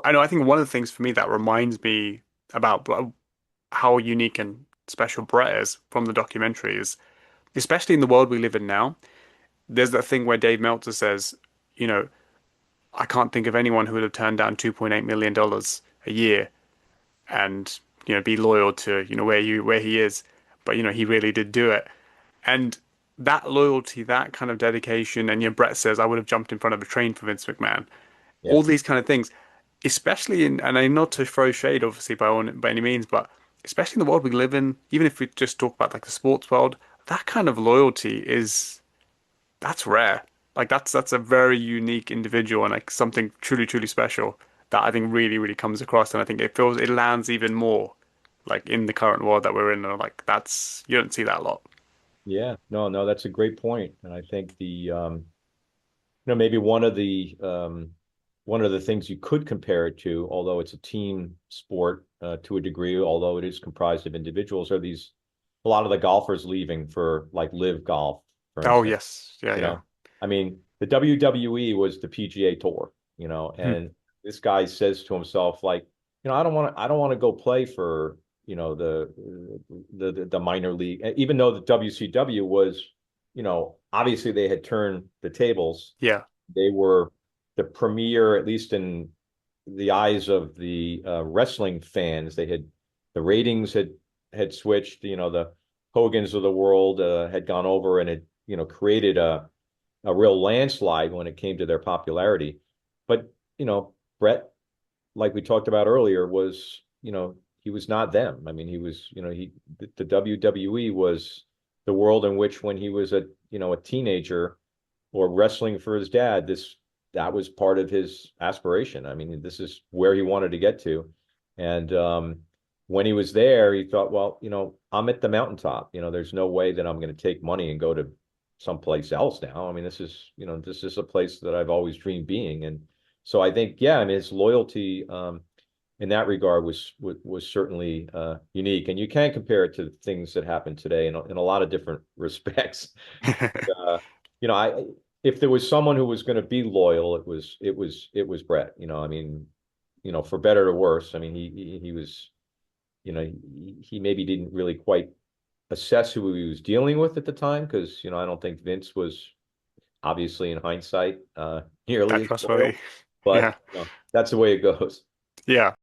I know, I think one of the things for me that reminds me about how unique and special Brett is from the documentary is, especially in the world we live in now, there's that thing where Dave Meltzer says, you know, I can't think of anyone who would have turned down $2.8 million a year and, be loyal to, where he is. But, he really did do it. And that loyalty, that kind of dedication, and Brett says, I would have jumped in front of a train for Vince McMahon. Yeah. All these kind of things, especially in, and I not to throw shade, obviously, by any means, but especially in the world we live in, even if we just talk about like the sports world, that kind of loyalty that's rare. Like that's a very unique individual and like something truly, truly special that I think really, really comes across. And I think it lands even more like in the current world that we're in. And like that's you don't see that a lot. Yeah. No, no, that's a great point. And I think maybe one of the things you could compare it to, although it's a team sport to a degree, although it is comprised of individuals, are these a lot of the golfers leaving for like live golf, for Oh instance. yes, yeah, You yeah. know, I mean, the WWE was the PGA Tour, Hmm. and this guy says to himself, like, I don't want to go play for, the minor league, even though the WCW was, obviously they had turned the tables. Yeah, They were the premier, at least in the eyes of the wrestling fans. The ratings had switched. The Hogans of the world had gone over, and it created a real landslide when it came to their popularity. But Brett, like we talked about earlier, was he was not them. I mean, he was the WWE was the world in which, when he was a teenager or wrestling for his dad, that was part of his aspiration. I mean, this is where he wanted to get to. And when he was there, he thought, well, I'm at the mountaintop. There's no way that I'm going to take money and go to someplace else now. I mean, this is a place that I've always dreamed being. And so I think, yeah, I mean, his loyalty in that regard was certainly unique. And you can compare it to things that happen today in a lot of different respects. uh, I if there was someone who was going to be loyal, it was Brett. I mean, for better or worse. I mean, he was, he maybe didn't really quite assess who he was dealing with at the time, because I don't think Vince was, obviously in hindsight, nearly that as trustworthy. loyal. Yeah, But that's the way it goes. yeah.